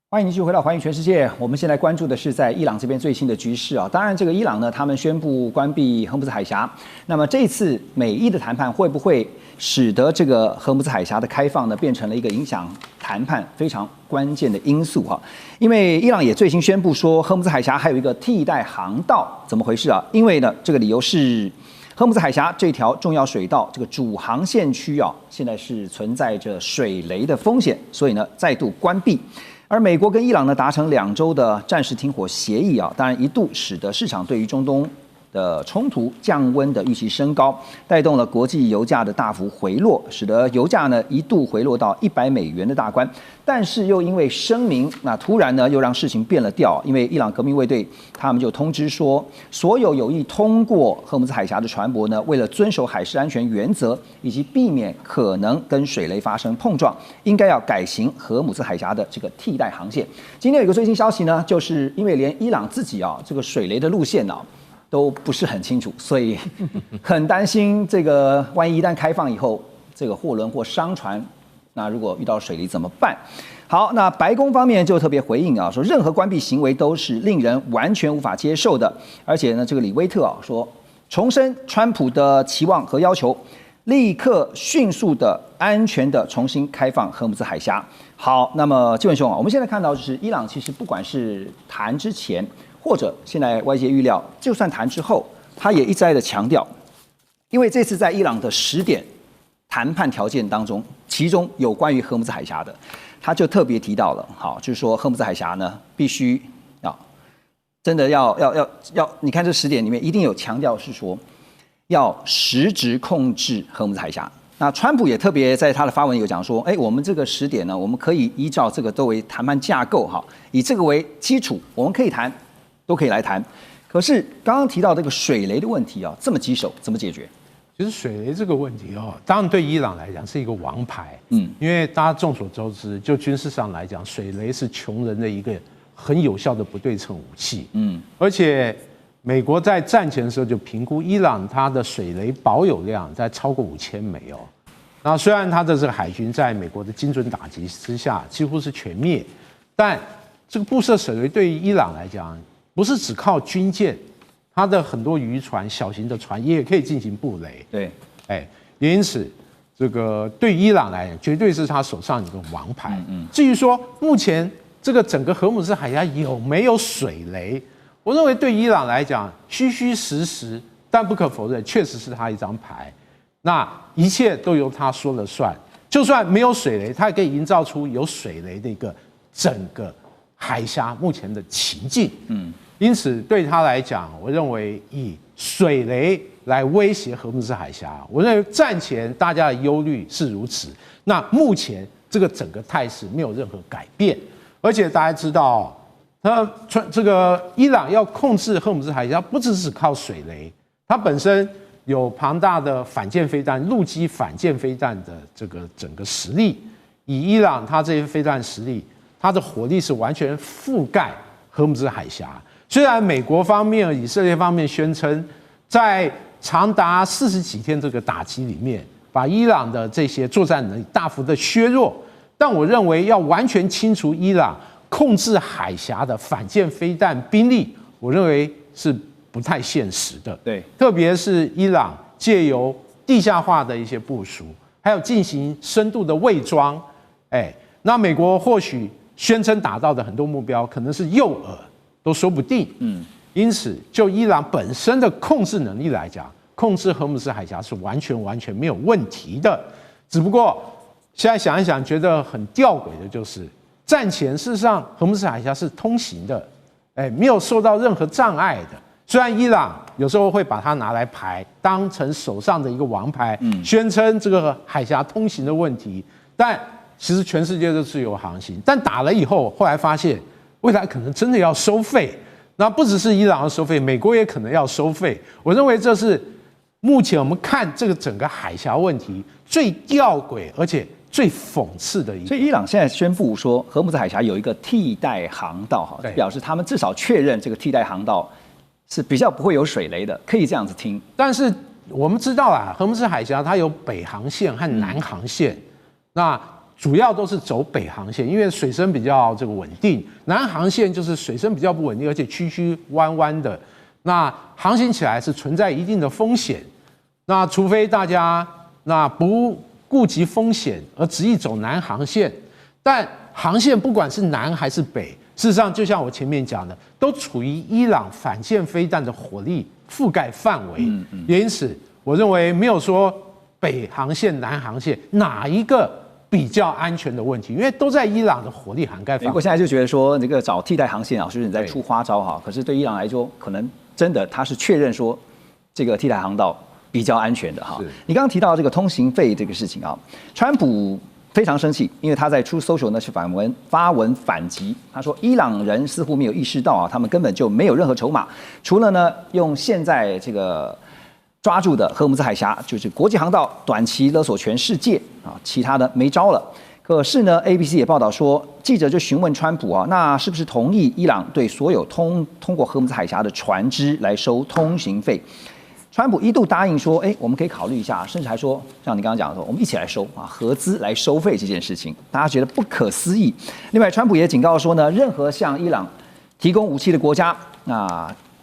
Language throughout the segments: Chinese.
歡迎繼續回到《寰宇全世界》。我們現在關注的是在伊朗這邊最新的局勢啊。當然，這個伊朗呢，他們宣布關閉荷姆斯海峽。那麼這次美伊的談判會不會使得這個荷姆斯海峽的開放呢，變成了一個影響談判非常關鍵的因素啊？因為伊朗也最新宣布說，荷姆斯海峽還有一個替代航道，怎麼回事啊？因為呢，這個理由是荷姆斯海峽這條重要水道這個主航線區啊，現在是存在着水雷的風險，所以呢，再度關閉。而美國跟伊朗呢達成2週的暫時停火協議啊，當然一度使得市場對於中東的衝突降溫的預期升高，帶動了國際油價的大幅回落，使得油價呢一度回落到$100的大關。但是又因為声明，那突然呢又讓事情變了調，因为伊朗革命卫队他们就通知说，所有有意通过荷姆斯海峡的船舶呢，为了遵守海事安全原则以及避免可能跟水雷发生碰撞，应该要改行荷姆斯海峡的这个替代航线。今天有一个最新消息呢，就是因为连伊朗自己啊这个水雷的路线啊都不是很清楚，所以很担心这个万一一旦開放以後，這個貨輪或商船，那如果遇到水雷怎麼辦？好，那白宮方面就特別回應啊，說任何關閉行為都是令人完全無法接受的，而且呢，這個李威特啊說，重申川普的期望和要求，立刻迅速的、安全的重新開放荷姆斯海峽。好，那麼紀文兄啊，我們現在看到就是伊朗其實不管是談之前，或者現在外界預料，就算談之後，他也一再的強調，因為這次在伊朗的10點談判條件當中，其中有關於荷姆斯海峽的，他就特別提到了，好，就是說荷姆斯海峽呢，必須真的要，你看這10點裡面一定有強調是說，要實質控制荷姆斯海峽。那川普也特別在他的發文有講說，我們這個10點呢，我們可以依照這個作為談判架構，哈，以這個為基礎，我們可以談。都可以來談，可是剛剛提到這個水雷的問題啊，這麼棘手，怎麼解決？其實水雷這個問題哦，當然對伊朗來講是一個王牌，因為大家眾所周知，就軍事上來講，水雷是窮人的一個很有效的不對稱武器，而且美國在戰前的時候就評估伊朗它的水雷保有量在超過5000枚哦，然後雖然它的這個海軍在美國的精準打擊之下幾乎是全滅，但這個布設水雷對於伊朗來講，不是只靠軍艦，它的很多漁船、小型的船也可以進行布雷。對，也因此，這個對伊朗來講，絕對是他手上一個王牌。至於說目前這個整個荷姆斯海峽有沒有水雷，我認為對伊朗來講，虛虛實實，但不可否認，確實是他一張牌。那一切都由他說了算，就算沒有水雷，他也可以營造出有水雷的一個整個海峽目前的情境。因此對他來講，我認為以水雷來威脅荷姆斯海峽，我認為戰前大家的憂慮是如此。那目前這個整個態勢沒有任何改變，而且大家知道，這個伊朗要控制荷姆斯海峽，不只是靠水雷，它本身有龐大的反艦飛彈、陸基反艦飛彈的這個整個實力。以伊朗它這些飛彈實力，它的火力是完全覆蓋荷姆斯海峽。雖然美國方面、以色列方面宣稱，在長達40幾天這個打擊裡面，把伊朗的這些作戰能力大幅的削弱，但我認為要完全清除伊朗控制海峽的反艦飛彈兵力，我認為是不太現實的。對，特別是伊朗借由地下化的一些部署，還有進行深度的偽裝，那美國或許宣稱達到的很多目標，可能是誘餌。都說不定，因此就伊朗本身的控制能力來講，控制荷姆斯海峽是完全沒有問題的。只不過現在想一想，覺得很弔詭的就是，戰前事實上荷姆斯海峽是通行的，沒有受到任何障礙的。雖然伊朗有時候會把它拿來牌，當成手上的一個王牌，宣稱這個海峽通行的問題，但其實全世界都自由航行。但打了以後，後來發現。未來可能真的要收費，那不只是伊朗要收費，美國也可能要收費。我認為這是目前我們看這個整個海峽問題最弔詭而且最諷刺的一個。所以伊朗現在宣布說，荷姆斯海峽有一個替代航道，哈，表示他們至少確認這個替代航道是比較不會有水雷的，可以這樣子聽。但是我們知道啊，荷姆斯海峽它有北航線和南航線，那主要都是走北航線，因為水深比較這個穩定，南航線就是水深比較不穩定，而且曲曲彎彎的，那航行起來是存在一定的風險。那除非大家那不顧及風險而執意走南航線，但航線不管是南還是北，事實上就像我前面講的，都處於伊朗反艦飛彈的火力覆蓋範圍。也因此，我認為沒有說北航線、南航線哪一個比較安全的問題，因為都在伊朗的火力涵蓋範圍。美國現在就覺得說，這個找替代航線啊，就是你在出花招哈。可是對伊朗來說，可能真的他是確認說，這個替代航道比較安全的哈。你剛剛提到這個通行費這個事情啊，川普非常生氣，因為他在Truth Social呢是發文反擊，他說伊朗人似乎沒有意識到啊，他們根本就沒有任何籌碼，除了呢用現在這個抓住的荷姆茲海峽，就是國際航道，短期勒索全世界啊，其他的沒招了。可是呢 ，ABC 也報道說，記者就詢問川普啊，那是不是同意伊朗對所有通過荷姆茲海峽的船只來收通行費？川普一度答應說，我們可以考慮一下，甚至還说，像你剛剛講的說，我們一起來收啊，合資來收費這件事情，大家覺得不可思議。另外，川普也警告說呢，任何向伊朗提供武器的國家，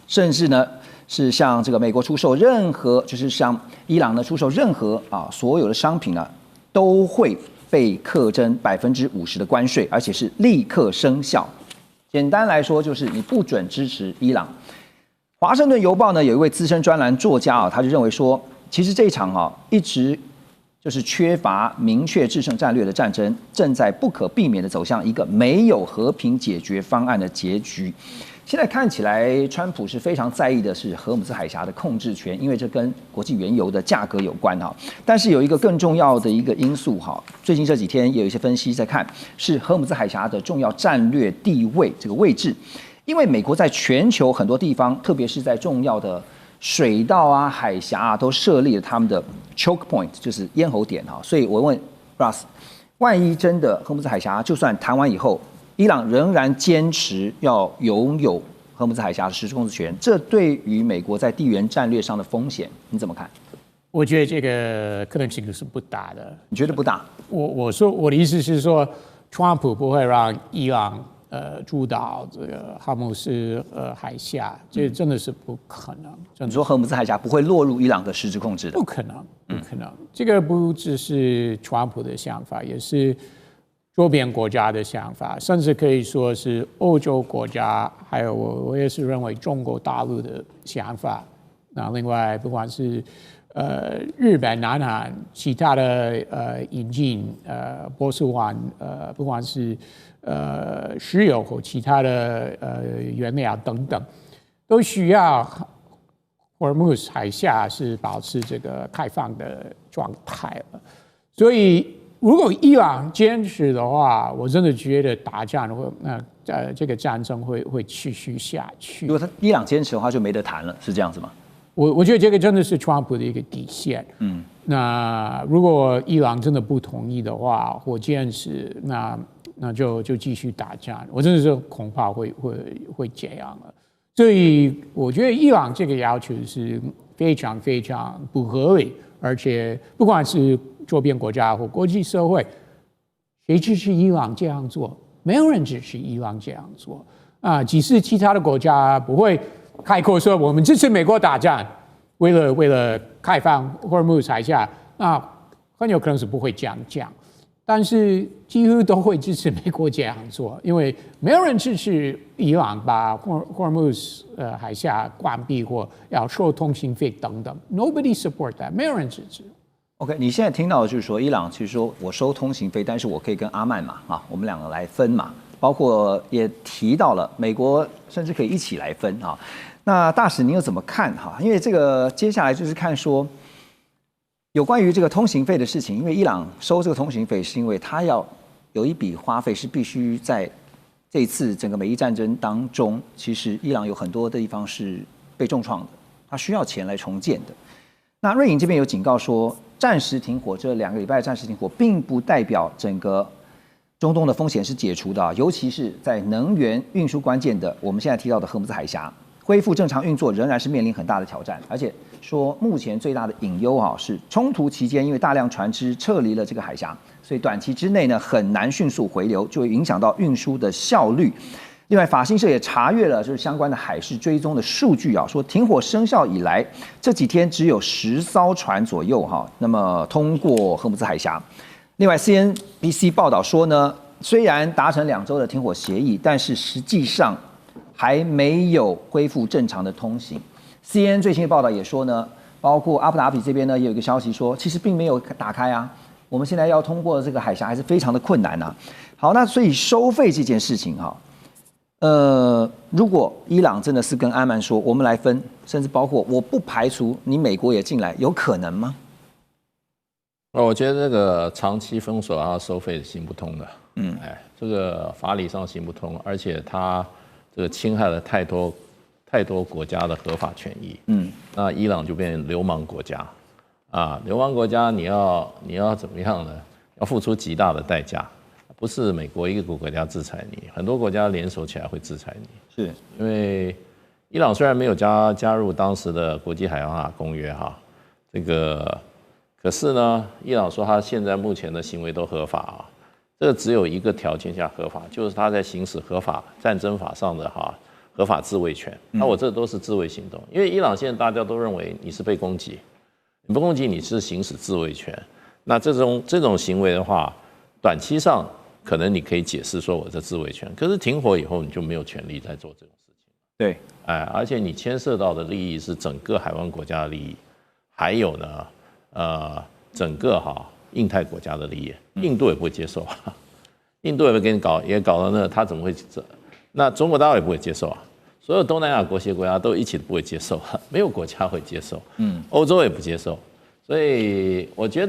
甚至呢是向這個美國出售任何，就是向伊朗呢出售任何所有的商品呢，都會被課徵50%的關稅，而且是立刻生效。簡單來說，就是你不准支持伊朗。華盛頓郵報呢有一位資深專欄作家他就認為說，其實這一場一直就是缺乏明確制勝戰略的戰爭，正在不可避免的走向一個沒有和平解決方案的結局。現在看起來，川普是非常在意的是荷姆茲海峽的控制權，因為這跟國際原油的價格有關哈。但是有一個更重要的一個因素哈，最近這幾天也有一些分析在看，是荷姆茲海峡的重要戰略地位這個位置。因為美國在全球很多地方，特別是在重要的水道啊、海峽都設立了他們的 choke point， 就是咽喉點哈。所以我問 Russ， 萬一真的荷姆茲海峽就算談完以後，伊朗仍然堅持要擁有荷姆茲海峽的實質控制權，這對於美國在地緣戰略上的風險，你怎麼看？我覺得這個可能性是不大的。你覺得不大？我的意思是說，川普不會讓伊朗主導這個荷姆斯海峽，這真的是不可能。你說荷姆茲海峽不會落入伊朗的實質控制的？不可能，不可能。這個不只是川普的想法，也是周邊國家的想法，甚至可以說是歐洲國家，還有我也是認為中國大陸的想法。那另外，不管是日本、南韓，其他的引進波斯灣不管是石油或其他的原料等等，都需要荷爾木斯海峽是保持這個開放的狀態了。所以，如果伊朗堅持的話，我真的覺得打仗會這個戰爭會持續下去。如果伊朗堅持的話，就沒得談了，是這樣子嗎？我覺得這個真的是川普的一個底線。那如果伊朗真的不同意的話，或堅持，那就繼續打仗。我真的是恐怕會這樣了。所以我覺得伊朗這個要求是非常非常不合理，而且不管是周邊國家或國際社會，誰支持伊朗這樣做？沒有人支持伊朗這樣做啊！即使其他的國家不會開口說我們支持美國打仗，為了開放荷爾木斯海峽，那很有可能是不會這樣講。但是幾乎都會支持美國這樣做，因為沒有人支持伊朗把荷爾木斯海峽關閉或要收通行費等等。Nobody support that， 沒有人支持。OK， 你現在聽到的就是說，伊朗其實說我收通行費，但是我可以跟阿曼嘛，我們兩個來分嘛，包括也提到了美國甚至可以一起來分啊。那大使您又怎麼看哈？因為這個接下來就是看說有關於這個通行費的事情，因為伊朗收這個通行費是因為他要有一筆花費是必須在這一次整個美伊戰爭當中，其實伊朗有很多的地方是被重創的，他需要錢來重建的。那瑞穎這邊有警告說，暫時停火這2個禮拜的暫時停火，並不代表整個中東的風險是解除的，尤其是在能源運輸關鍵的，我們現在提到的荷姆茲海峽，恢復正常運作仍然是面臨很大的挑戰，而且說目前最大的隱憂是衝突期間，因為大量船只撤離了這個海峽，所以短期之內呢很難迅速回流，就會影響到運輸的效率。另外，法新社也查閱了就是相關的海事追蹤的數據說停火生效以來，這幾天只有10艘船左右那麼通過荷姆茲海峽。另外 ，CNBC 報道說呢，雖然達成2週的停火協議，但是實際上還沒有恢復正常的通行。CNN 最新的報道也說呢，包括阿布達比這邊呢，也有一個消息說，其實並沒有打開啊。我們現在要通過這個海峽還是非常的困難啊。好，那所以收費這件事情如果伊朗真的是跟安曼說，我們來分，甚至包括我不排除你美國也進來，有可能嗎？我覺得這個長期封鎖然後收費是行不通的。這個法理上行不通，而且它這個侵害了太多國家的合法權益。那伊朗就變成流氓國家啊！流氓國家你要怎麼樣呢？要付出極大的代價。不是美國一個國家制裁你，很多國家聯手起來會制裁你。是因為伊朗雖然沒有加入當時的國際海洋法公約可是呢，伊朗說他現在目前的行為都合法這個只有一個條件下合法，就是他在行使合法戰爭法上的合法自衛權。那我這都是自衛行動，因為伊朗現在大家都認為你是被攻擊，你不攻擊你是行使自衛權。那這種行為的話，短期上可能你可以解釋說我的自衛權，可是停火以後你就沒有權利再做這種事情。对，而且你牽涉到的利益是整個海灣國家的利益，還有呢，整個印太國家的利益，印度也不會接受印度也會給你也搞到那他怎麼會？那中國大陸也不會接受所有東南亞國家都一起不會接受，沒有國家會接受，歐洲也不接受，所以我覺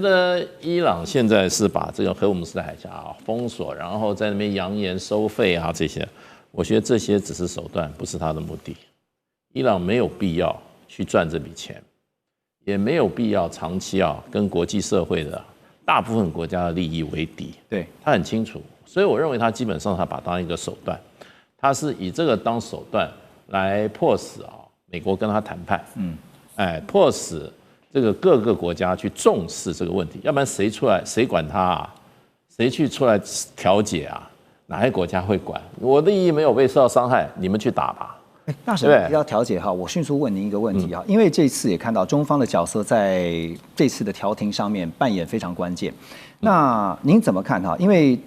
得伊朗現在是把這個荷姆斯海峽封鎖，然後在那邊揚言收費這些，我覺得這些只是手段，不是他的目的。伊朗沒有必要去賺這筆錢，也沒有必要長期跟國際社會的大部分國家的利益為敵。對，他很清楚，所以我認為他基本上他把它當一個手段，他是以這個當手段來迫使美國跟他談判，迫使這個各個國家去重視這個問題，要不然誰出來誰管他誰去出來調解哪些國家會管？我的利益沒有被受到傷害，你們去打吧。大使要調解我迅速問您一個問題因為這次也看到中方的角色在這次的調停上面扮演非常關鍵。那您怎麼看因為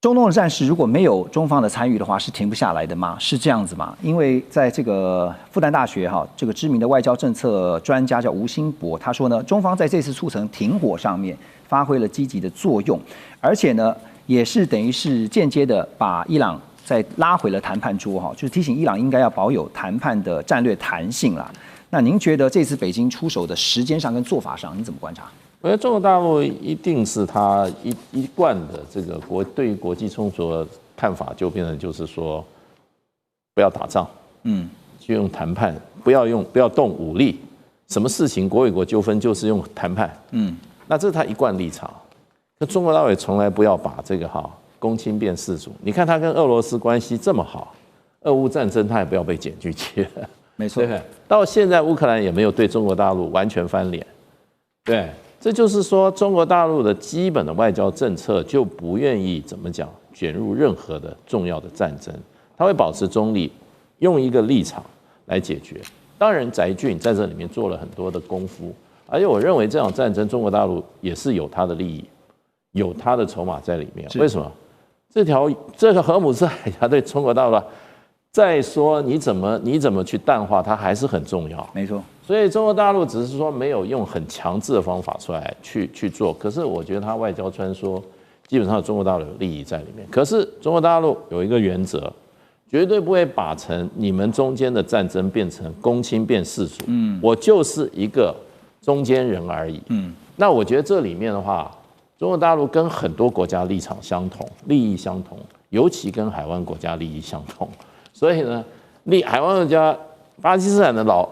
中東的戰事如果沒有中方的參與的話，是停不下來的嗎？是這樣子嗎？因為在這個復旦大學這個知名的外交政策專家叫吳興博，他說呢，中方在這次促成停火上面發揮了積極的作用，而且呢，也是等於是間接的把伊朗再拉回了談判桌就是提醒伊朗應該要保有談判的戰略彈性啦。那您覺得這次北京出手的時間上跟做法上，你怎麼觀察？我覺得中國大陸一定是他一貫的這個對於國際衝突的看法，就變成就是說不要打仗，就用談判，不要動武力，什麼事情國與國糾紛就是用談判，那這是他一貫立場。那中國大陸也從來不要把這個公親變世主。你看他跟俄羅斯關係這麼好，俄烏戰爭他也不要被捲進去，沒錯，對不對？到現在烏克蘭也沒有對中國大陸完全翻臉，對。這就是說，中國大陸的基本的外交政策就不願意怎麼講捲入任何的重要的戰爭，他會保持中立，用一個立場來解決。當然，翟俊在這裡面做了很多的功夫，而且我認為這場戰爭，中國大陸也是有他的利益，有他的籌碼在裡面。為什麼？這個荷姆斯海峽對中國大陸，再說你怎麼去淡化它，還是很重要。沒錯。所以中國大陸只是說沒有用很強制的方法出來去做，可是我覺得它外交穿梭基本上中國大陸有利益在裡面。可是中國大陸有一個原則，絕對不會把成你們中間的戰爭變成公親變世主。我就是一個中間人而已。那我覺得這裡面的話，中國大陸跟很多國家立場相同，利益相同，尤其跟海灣國家利益相同。所以呢，海灣国家巴基斯坦的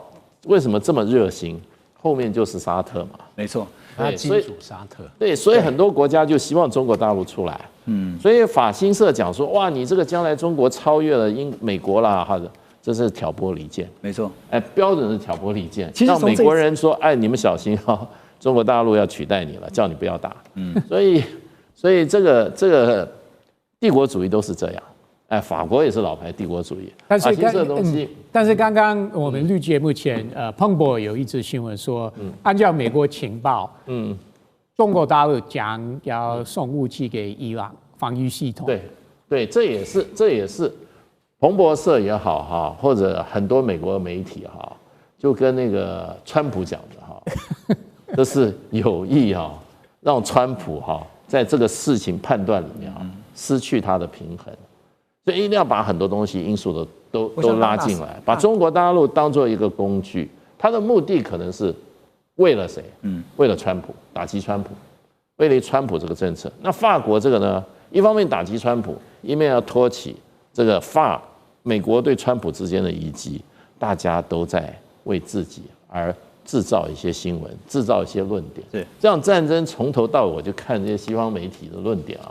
为什麼這麼熱心？後面就是沙特嘛，沒錯。他金主沙特。對，所以很多國家就希望中國大陸出来。所以法新社講說，哇，你這個將來中國超越了美國啦，哈的，這是挑撥離間。沒錯，標準是挑撥離間，讓美國人說，你們小心哈，中國大陸要取代你了，叫你不要打。所以這個帝國主義都是這樣。法國也是老牌帝國主義。但是剛剛我們錄節目前，彭博有一則新聞說，按照美國情報，中國大陸將要送武器給伊朗防禦系統。對，這也是彭博社也好哈，或者很多美國媒体哈，就跟那個川普講的哈，這是有意哈，讓川普哈在這個事情判斷裡面哈失去他的平衡。所以一定要把很多東西因素都拉進來，把中國大陸當作一個工具，它的目的可能是為了誰？為了川普，打擊川普，為了川普這個政策。那法國這個呢，一方面打擊川普，一面要托起這個美國對川普之間的遺跡，大家都在為自己而製造一些新聞，製造一些論點。對，這樣戰爭從頭到尾，我就看這些西方媒體的論點啊。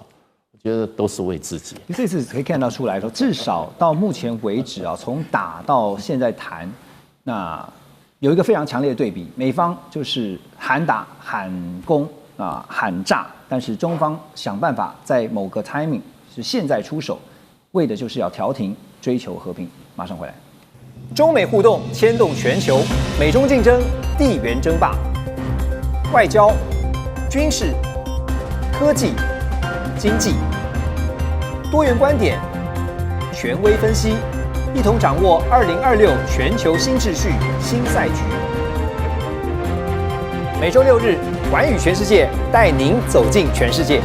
覺得都是為自己。這次可以看到出來說，至少到目前為止啊，從打到現在談，那有一個非常強烈的對比，美方就是喊打、喊攻啊、喊炸，但是中方想辦法在某個 timing 是現在出手，為的就是要調停、追求和平。馬上回來。中美互動牽動全球，美中競爭、地緣爭霸、外交、軍事、科技、經濟，多元觀點，權威分析，一同掌握2026全球新秩序、新賽局。每週6日，寰宇全世界帶您走進全世界。